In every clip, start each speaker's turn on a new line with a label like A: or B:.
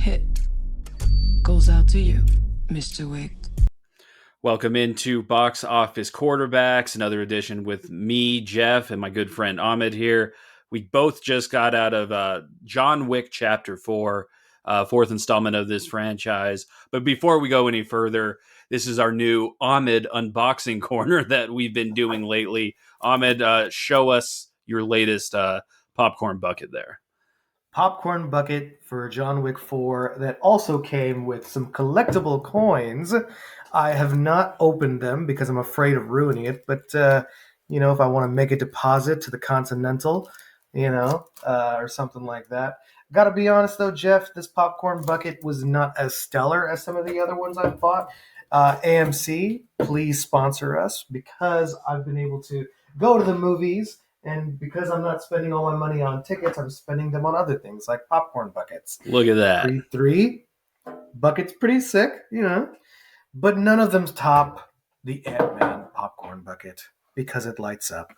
A: hit goes out to you, Mr. Wick.
B: Welcome into Box Office Quarterbacks, another edition with me, Jeff, and my good friend Ahmed here. We both just got out of John Wick Chapter 4, fourth installment of this franchise. But before we go any further, this is our new Ahmed unboxing corner that we've been doing lately. Ahmed, show us your latest popcorn bucket there.
C: Popcorn bucket for John Wick 4 that also came with some collectible coins. I have not opened them because I'm afraid of ruining it, but if I want to make a deposit to the Continental, or something like that. Gotta be honest though, Jeff, this popcorn bucket was not as stellar as some of the other ones I've bought. AMC, please sponsor us because I've been able to go to the movies. And because I'm not spending all my money on tickets, I'm spending them on other things like popcorn buckets.
B: Look at that.
C: Three buckets, pretty sick, But none of them's top the Ant-Man popcorn bucket because it lights up.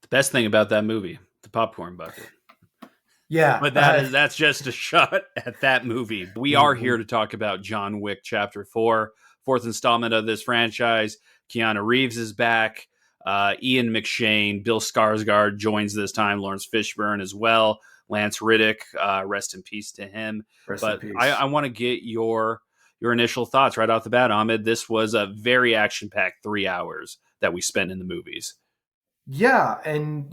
B: The best thing about that movie, the popcorn bucket.
C: Yeah.
B: But that's just a shot at that movie. We are here to talk about John Wick Chapter 4, fourth installment of this franchise. Keanu Reeves is back. Ian McShane, Bill Skarsgård joins this time. Lawrence Fishburne as well. Lance Riddick, rest in peace to him. But I want to get your initial thoughts right off the bat, Ahmed. This was a very action-packed 3 hours that we spent in the movies.
C: Yeah, and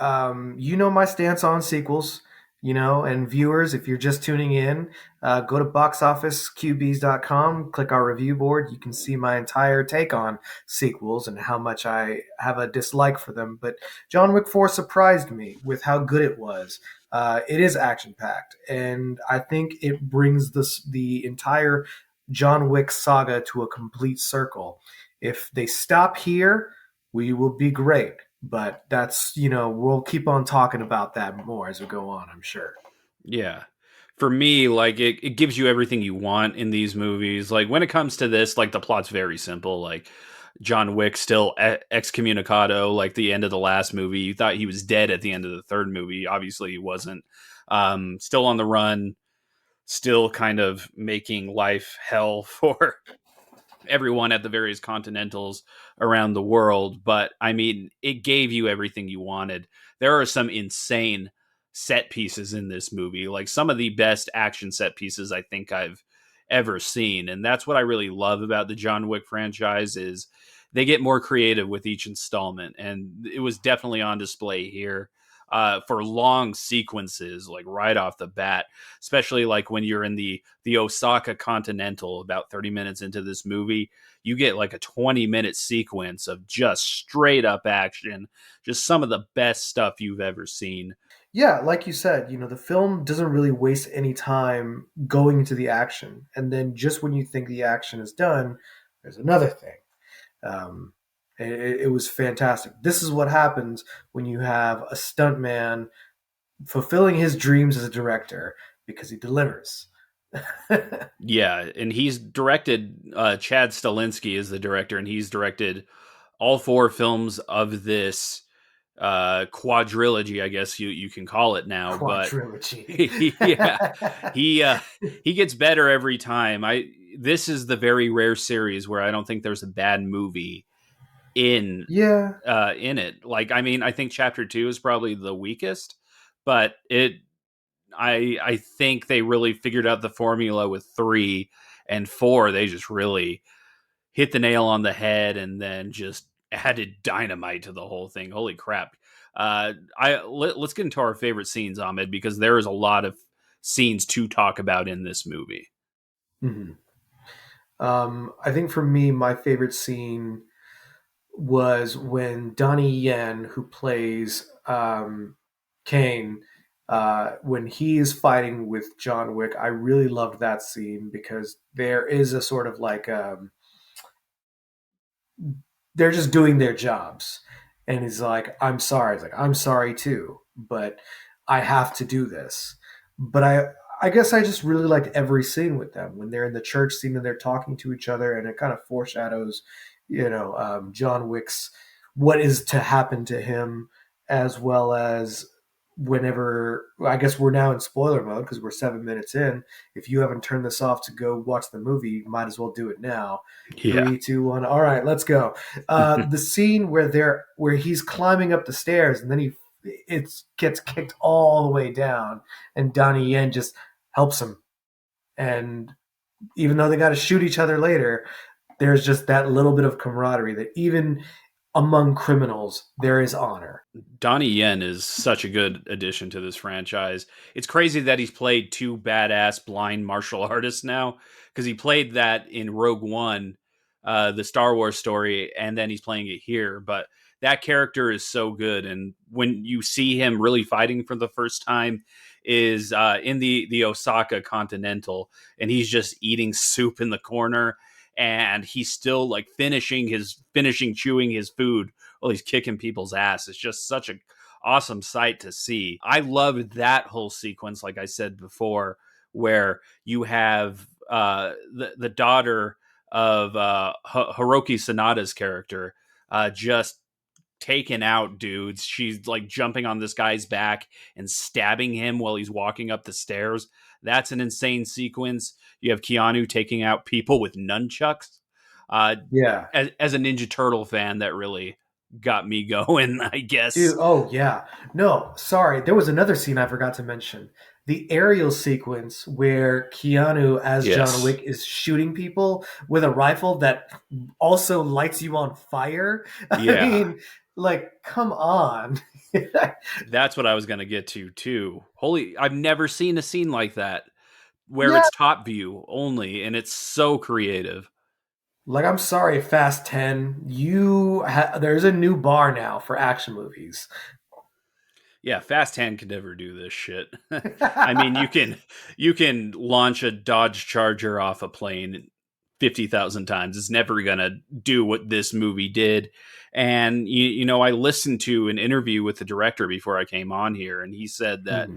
C: my stance on sequels. And viewers, if you're just tuning in, go to boxofficeqbs.com, click our review board. You can see my entire take on sequels and how much I have a dislike for them. But John Wick 4 surprised me with how good it was. It is action-packed, and I think it brings the entire John Wick saga to a complete circle. If they stop here, we will be great. But that's, we'll keep on talking about that more as we go on, I'm sure.
B: Yeah. For me, like, it gives you everything you want in these movies. Like, when it comes to this, like, the plot's very simple. Like, John Wick still excommunicado, like the end of the last movie. You thought he was dead at the end of the third movie. Obviously, he wasn't. Still on the run. Still kind of making life hell for everyone at the various continentals around the world. But I mean, it gave you everything you wanted. There are some insane set pieces in this movie, like some of the best action set pieces I think I've ever seen. And that's what I really love about the John Wick franchise is they get more creative with each installment. And it was definitely on display here. For long sequences, like right off the bat, especially like when you're in the Osaka Continental, about 30 minutes into this movie, you get like a 20-minute sequence of just straight up action, just some of the best stuff you've ever seen.
C: Yeah, like you said, the film doesn't really waste any time going into the action. And then just when you think the action is done, there's another thing. It was fantastic. This is what happens when you have a stuntman fulfilling his dreams as a director because he delivers.
B: Yeah, and he's directed, Chad Stahelski is the director, and he's directed all 4 films of this quadrilogy, I guess you can call it now.
C: Quadrilogy.
B: But yeah, he gets better every time. This is the very rare series where I don't think there's a bad movie in it. Like, I mean, I think Chapter 2 is probably the weakest, but I think they really figured out the formula with 3 and 4. They just really hit the nail on the head and then just added dynamite to the whole thing. Holy crap. Let's get into our favorite scenes, Ahmed, because there is a lot of scenes to talk about in this movie.
C: Mm-hmm. I think for me, my favorite scene was when Donnie Yen, who plays Kane, when he is fighting with John Wick. I really loved that scene because there is a sort of like they're just doing their jobs, and he's like, "I'm sorry." It's like, "I'm sorry too, but I have to do this." But I guess I just really liked every scene with them when they're in the church scene and they're talking to each other, and it kind of foreshadows, John Wick's what is to happen to him, as well as whenever, I guess we're now in spoiler mode because we're 7 minutes in. If you haven't turned this off to go watch the movie, you might as well do it now.
B: Yeah.
C: 3, 2, 1. All right, let's go. The scene where he's climbing up the stairs and then it gets kicked all the way down, and Donnie Yen just helps him. And even though they got to shoot each other later, there's just that little bit of camaraderie that even among criminals there is honor.
B: Donnie Yen is such a good addition to this franchise. It's crazy that he's played two badass blind martial artists now, because he played that in Rogue One, the Star Wars story, and then he's playing it here. But that character is so good, and when you see him really fighting for the first time, is in the Osaka Continental, and he's just eating soup in the corner, and he's still like finishing chewing his food while he's kicking people's ass. It's just such a awesome sight to see. I loved that whole sequence, like I said before, where you have the daughter of Hiroki Sanada's character just taking out dudes. She's like jumping on this guy's back and stabbing him while he's walking up the stairs. That's an insane sequence. You have Keanu taking out people with nunchucks.
C: Yeah.
B: As a Ninja Turtle fan, that really got me going, I guess.
C: Dude, oh yeah. No, sorry. There was another scene I forgot to mention. The aerial sequence where Keanu as
B: Yes.
C: John Wick is shooting people with a rifle that also lights you on fire.
B: Yeah.
C: I mean, like, come on.
B: That's what I was going to get to too. Holy, I've never seen a scene like that where
C: Yeah.
B: it's top view only, and it's so creative.
C: Like, I'm sorry, Fast 10. There's a new bar now for action movies.
B: Yeah, Fast 10 could never do this shit. I mean, you can launch a Dodge Charger off a plane 50,000 times. It's never going to do what this movie did. And you know, I listened to an interview with the director before I came on here, and he said that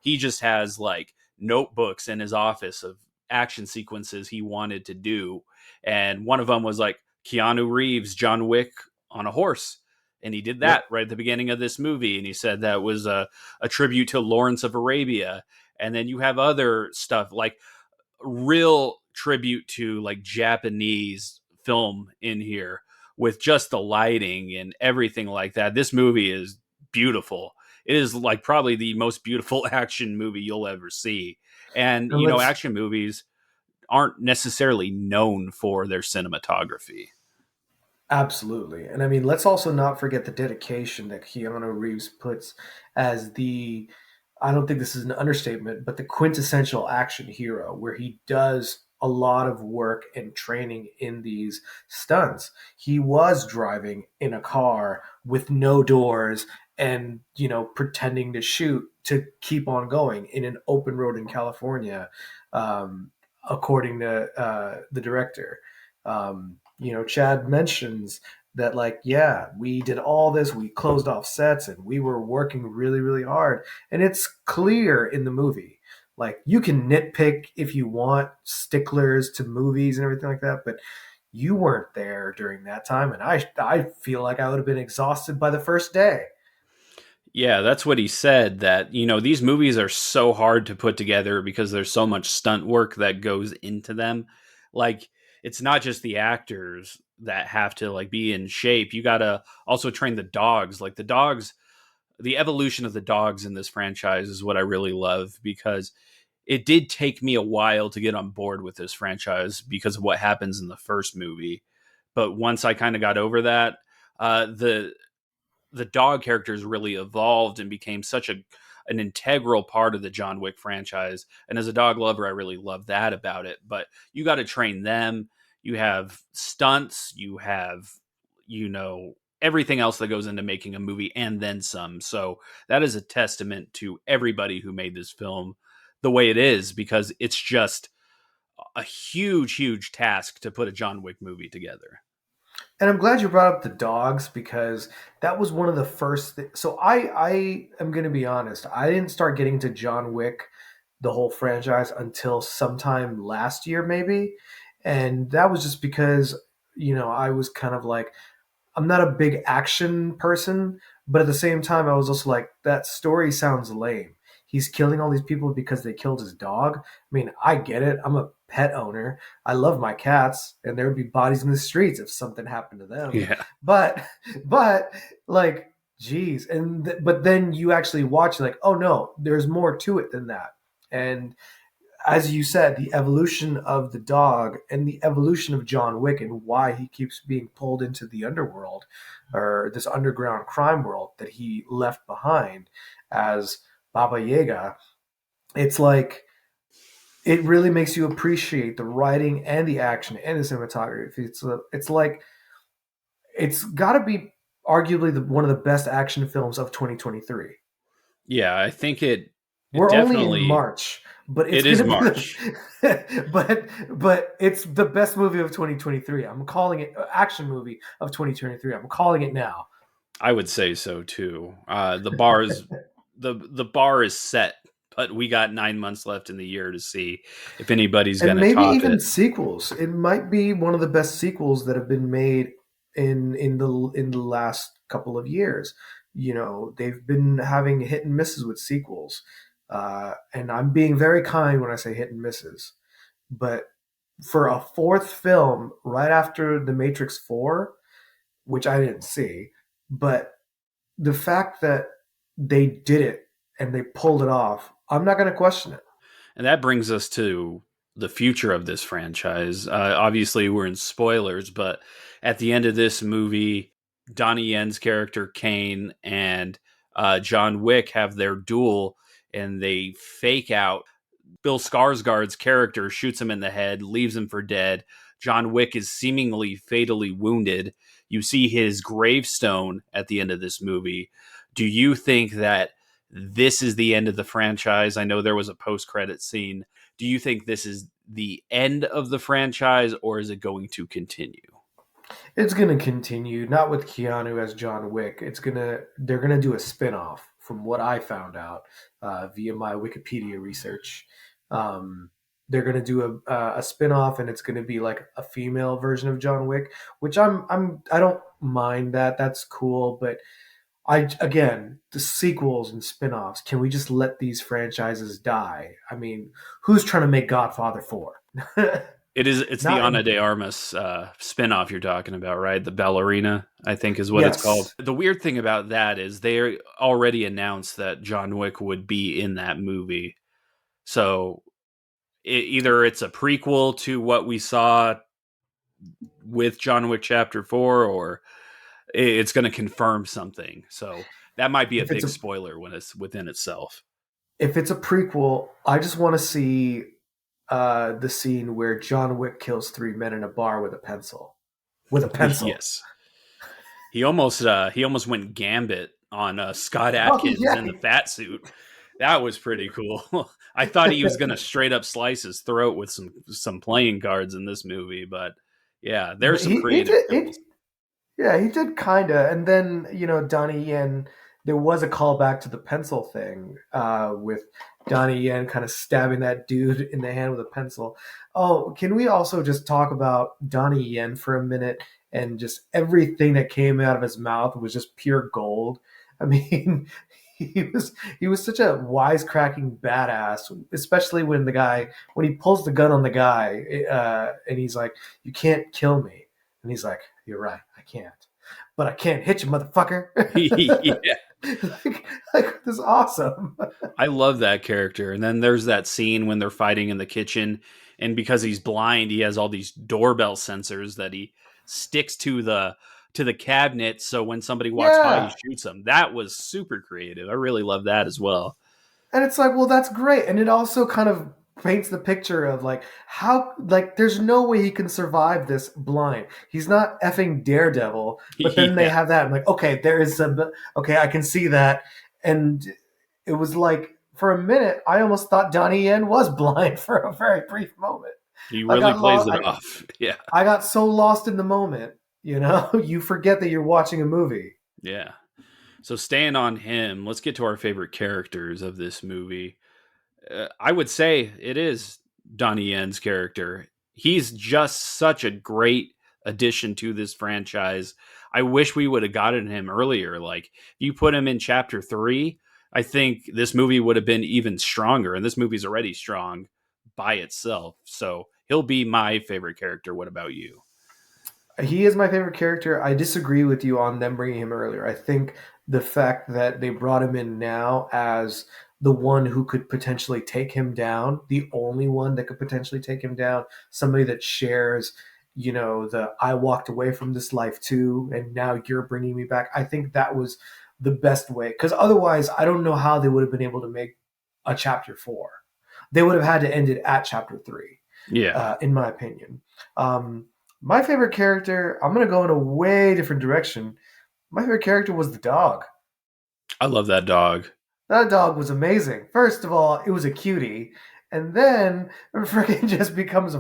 B: he just has like notebooks in his office of action sequences he wanted to do. And one of them was like Keanu Reeves, John Wick on a horse. And he did that right at the beginning of this movie. And he said that was a tribute to Lawrence of Arabia. And then you have other stuff like real tribute to like Japanese film in here with just the lighting and everything like that. This movie is beautiful. It is like probably the most beautiful action movie you'll ever see. And,
C: And
B: you know, action movies aren't necessarily known for their cinematography.
C: Absolutely. And I mean, let's also not forget the dedication that Keanu Reeves puts as I don't think this is an understatement, but the quintessential action hero, where he does a lot of work and training in these stunts. He was driving in a car with no doors and, pretending to shoot to keep on going in an open road in California, according to the director. Chad mentions that, like, yeah, we did all this, we closed off sets, and we were working really, really hard. And it's clear in the movie. Like, you can nitpick if you want, sticklers to movies and everything like that, but you weren't there during that time, and I feel like I would have been exhausted by the first day.
B: Yeah, that's what he said, that, you know, these movies are so hard to put together because there's so much stunt work that goes into them. Like, it's not just the actors that have to like be in shape. You got to also train the dogs. Like the evolution of the dogs in this franchise is what I really love, because it did take me a while to get on board with this franchise because of what happens in the first movie. But once I kind of got over that, the dog characters really evolved and became such an integral part of the John Wick franchise. And as a dog lover, I really love that about it. But you got to train them. You have stunts, you have, everything else that goes into making a movie and then some. So that is a testament to everybody who made this film the way it is, because it's just a huge, huge task to put a John Wick movie together.
C: And I'm glad you brought up the dogs, because that was one of the first. So I am going to be honest. I didn't start getting to John Wick, the whole franchise, until sometime last year, maybe. And that was just because, I was kind of like, I'm not a big action person, But at the same time, I was also like, that story sounds lame. He's killing all these people because they killed his dog. I mean, I get it. I'm a pet owner. I love my cats, and there would be bodies in the streets if something happened to them.
B: Yeah.
C: But, but like, geez, but then you actually watch, like, oh no, there's more to it than that. And as you said, the evolution of the dog and the evolution of John Wick and why he keeps being pulled into the underworld or this underground crime world that he left behind as Baba Yaga, it's like it really makes you appreciate the writing and the action and the cinematography. It's like it's got to be arguably one of the best action films of 2023.
B: Yeah, I think it
C: We're only in
B: definitely
C: March, but it's
B: it is
C: gonna be
B: March.
C: but it's the best movie of 2023. I'm calling it action movie of 2023. I'm calling it now.
B: I would say so too. The bar is the bar is set, but we got 9 months left in the year to see if anybody's
C: And
B: going to
C: maybe
B: top
C: even
B: it.
C: sequels. It might be one of the best sequels that have been made in the last couple of years. You know, they've been having hit and misses with sequels. And I'm being very kind when I say hit and misses. But for a fourth film right after The Matrix 4, which I didn't see, but the fact that they did it and they pulled it off, I'm not going to question it.
B: And that brings us to the future of this franchise. Obviously, we're in spoilers, but at the end of this movie, Donnie Yen's character Kane and John Wick have their duel, and they fake out. Bill Skarsgård's character shoots him in the head, leaves him for dead. John Wick is seemingly fatally wounded. You see his gravestone at the end of this movie. Do you think that this is the end of the franchise? I know there was a post-credit scene. Do you think this is the end of the franchise, or is it going to continue?
C: It's going to continue, not with Keanu as John Wick. They're gonna do a spin-off from what I found out via my Wikipedia research. Um, they're gonna do a spin-off, and it's gonna be like a female version of John Wick, which I don't mind that. That's cool, but again, the sequels and spin-offs, can we just let these franchises die? I mean, who's trying to make Godfather 4?
B: It's the
C: Not
B: Ana de Armas spin-off you're talking about, right? The ballerina, I think is what it's called.
C: yes.
B: The weird thing about that is they already announced that John Wick would be in that movie. So either it's a prequel to what we saw with John Wick Chapter 4, or it's going to confirm something. So that might be a
C: If it's
B: big
C: a
B: spoiler when it's within itself.
C: if it's a prequel, I just want to see the scene where John Wick kills three men in a bar with a pencil. With a pencil.
B: Yes. He almost went Gambit on Scott
C: Oh
B: Atkins
C: yeah.
B: in the fat suit. That was pretty cool. I thought he was going to straight up slice his throat with some playing cards in this movie, but yeah, there's
C: But
B: some
C: he
B: creative
C: did
B: kills.
C: yeah, he did kinda. And then, Donnie Yen, there was a callback to the pencil thing, with Donnie Yen kind of stabbing that dude in the hand with a pencil. Oh, can we also just talk about Donnie Yen for a minute and just everything that came out of his mouth was just pure gold? I mean, he was such a wisecracking badass, especially when he pulls the gun on the guy, and he's like, "You can't kill me," and he's like, "You're right, I can't, but I can't hit you, motherfucker."
B: Yeah,
C: like this is awesome.
B: I love that character. And then there's that scene when they're fighting in the kitchen, and because he's blind, he has all these doorbell sensors that he sticks to the cabinet, so when somebody walks by, he
C: Yeah.
B: shoots them. That was super creative. I really love that as well.
C: And it's like, well, that's great. And it also kind of paints the picture of like how like there's no way he can survive this blind. He's not effing Daredevil. But then they
B: Yeah.
C: have that. I'm like, okay, there is some okay, I can see that. And it was like for a minute, I almost thought Donnie Yen was blind for a very brief moment.
B: He
C: I
B: really
C: got
B: plays
C: lost.
B: it off. Yeah.
C: I got so lost in the moment. You forget that you're watching a movie.
B: Yeah. So staying on him, let's get to our favorite characters of this movie. I would say it is Donnie Yen's character. He's just such a great addition to this franchise. I wish we would have gotten him earlier. Like, you put him in chapter 3, I think this movie would have been even stronger. And this movie's already strong by itself. So he'll be my favorite character. What about you?
C: He is my favorite character. I disagree with you on them bringing him earlier. I think the fact that they brought him in now as the one who could potentially take him down, the only one that could potentially take him down, somebody that shares, the I walked away from this life too, and now you're bringing me back. I think that was the best way. Because otherwise, I don't know how they would have been able to make a chapter 4. They would have had to end it at chapter 3,
B: Yeah.
C: in my opinion. My favorite character, I'm going to go in a way different direction. My favorite character was the dog.
B: I love that dog.
C: That dog was amazing. First of all, it was a cutie. And then it freaking just becomes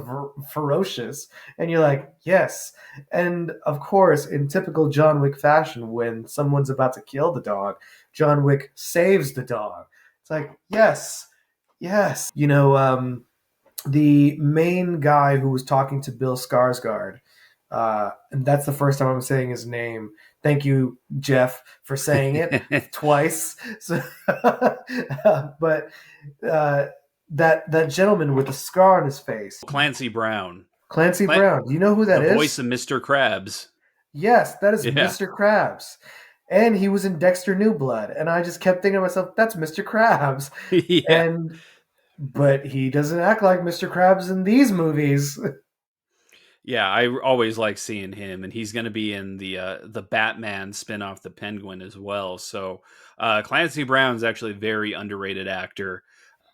C: ferocious. And you're like, yes. And of course, in typical John Wick fashion, when someone's about to kill the dog, John Wick saves the dog. It's like, yes, yes. The main guy who was talking to Bill Skarsgård, and that's the first time I'm saying his name. Thank you, Jeff, for saying it twice. So, but that gentleman with the scar on his face,
B: Clancy Brown.
C: Clancy Brown. Do you know who that is?
B: The voice of Mr. Krabs.
C: Yes, that is
B: Yeah.
C: Mr. Krabs. And he was in Dexter New Blood. And I just kept thinking to myself, that's Mr. Krabs.
B: Yeah.
C: But he doesn't act like Mr. Krabs in these movies.
B: Yeah, I always like seeing him, and he's going to be in the Batman spinoff, The Penguin, as well. So Clancy Brown's actually a very underrated actor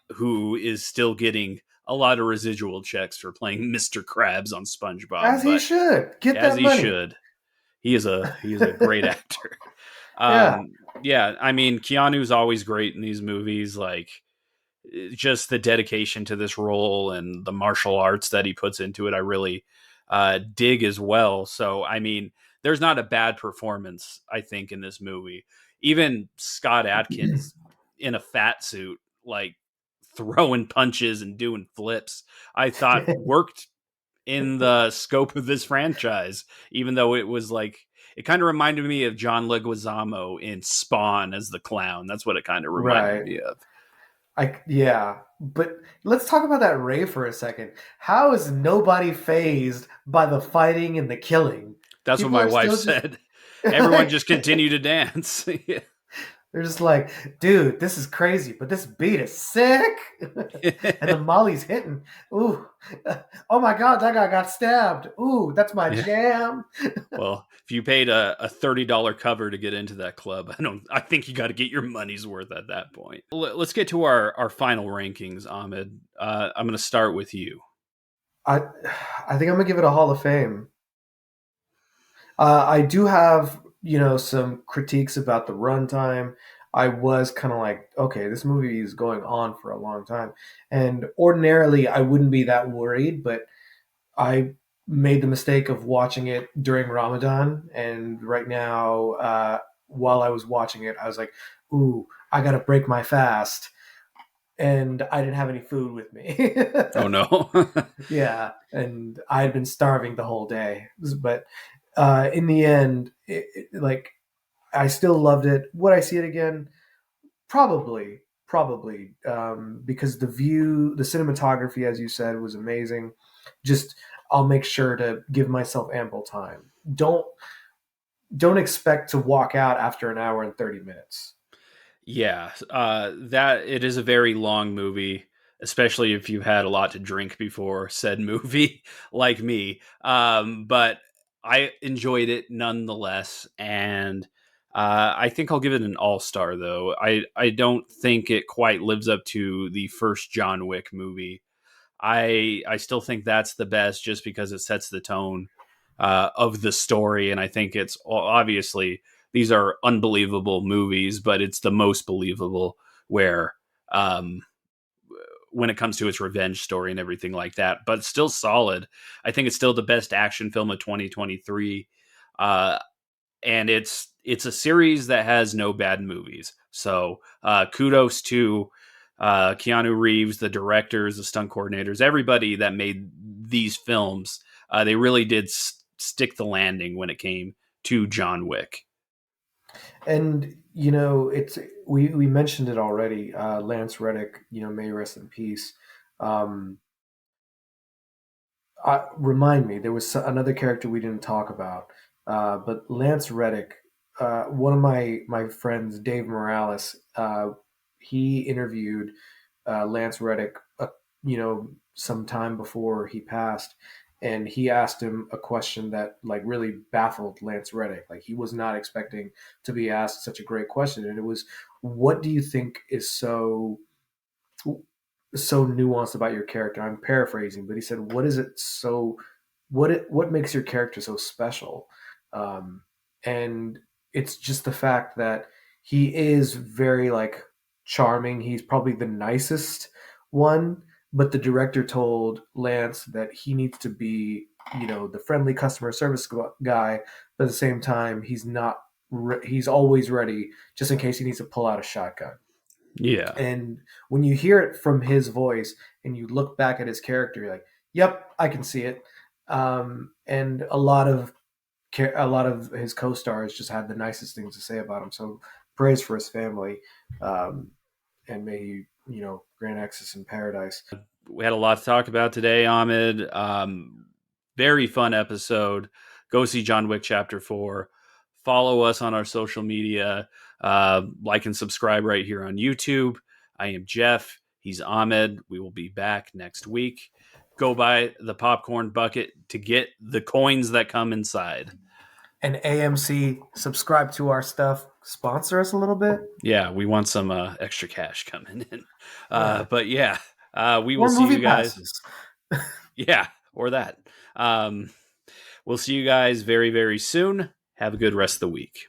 B: who is still getting a lot of residual checks for playing Mr. Krabs on SpongeBob.
C: As he should. Get that money.
B: As he should. He is a great actor.
C: Yeah.
B: Yeah, I mean, Keanu's always great in these movies. Like, just the dedication to this role and the martial arts that he puts into it, I really dig as well. So, I mean, there's not a bad performance, I think, in this movie. Even Scott Adkins in a fat suit, like throwing punches and doing flips, I thought worked in the scope of this franchise, even though it was like, it kind of reminded me of John Leguizamo in Spawn as the clown. That's what it kind of reminded me of.
C: Yeah, but let's talk about that Ray for a second. How is nobody fazed by the fighting and the killing?
B: That's
C: People
B: what my wife
C: still
B: said. Everyone just continued to dance. Yeah.
C: They're just like, dude, this is crazy, but this beat is sick. And the Molly's hitting. Ooh. Oh my God, that guy got stabbed. Ooh, that's my jam.
B: Well, if you paid a $30 cover to get into that club, I think you got to get your money's worth at that point. Let's get to our final rankings, Ahmed. I'm going to start with you.
C: I think I'm going to give it a Hall of Fame. I do have, some critiques about the runtime. I was kind of like, okay, this movie is going on for a long time. And ordinarily, I wouldn't be that worried, but I made the mistake of watching it during Ramadan. And right now, while I was watching it, I was like, ooh, I got to break my fast. And I didn't have any food with me.
B: Oh, no.
C: Yeah. And I had been starving the whole day. But in the end, I still loved it. Would I see it again? Probably, because the view, the cinematography, as you said, was amazing. Just, I'll make sure to give myself ample time. Don't expect to walk out after an hour and 30 minutes.
B: Yeah, that it is a very long movie, especially if you've had a lot to drink before said movie, like me. But I enjoyed it nonetheless, and I think I'll give it an all-star, though. I don't think it quite lives up to the first John Wick movie. I still think that's the best just because it sets the tone of the story, and I think it's obviously these are unbelievable movies, but it's the most believable where when it comes to its revenge story and everything like that, but it's still solid. I think it's still the best action film of 2023. And it's a series that has no bad movies. So kudos to Keanu Reeves, the directors, the stunt coordinators, everybody that made these films. They really did stick the landing when it came to John Wick.
C: And you know, it's we mentioned it already. Lance Reddick, you know, may rest in peace. Um, Remind me, there was another character we didn't talk about, but Lance Reddick. One of my friends, Dave Morales, he interviewed Lance Reddick, you know, some time before he passed, and he asked him a question that like really baffled Lance Reddick. Like he was not expecting to be asked such a great question, and it was, "What do you think is so nuanced about your character?" I'm paraphrasing, but he said, "What is it so? What makes your character so special?" Um, and it's just the fact that he is very like charming. He's probably the nicest one, but the director told Lance that he needs to be, you know, the friendly customer service guy, but at the same time, he's not. He's always ready just in case he needs to pull out a shotgun.
B: Yeah.
C: And when you hear it from his voice and you look back at his character, you're like, "Yep, I can see it." And a lot of his co-stars just had the nicest things to say about him. So praise for his family, um, and may he, you know, grant access in paradise.
B: We had a lot to talk about today, Ahmed. Very fun episode. Go see John Wick Chapter 4. Follow us on our social media. Like and subscribe right here on YouTube. I am Jeff. He's Ahmed. We will be back next week. Go buy the popcorn bucket to get the coins that come inside.
C: And AMC, subscribe to our stuff. Sponsor us a little bit.
B: Yeah, we want some extra cash coming in.
C: Yeah.
B: But yeah, we will
C: Or
B: see
C: movie
B: you guys.
C: passes.
B: Yeah, or that. We'll see you guys very, very soon. Have a good rest of the week.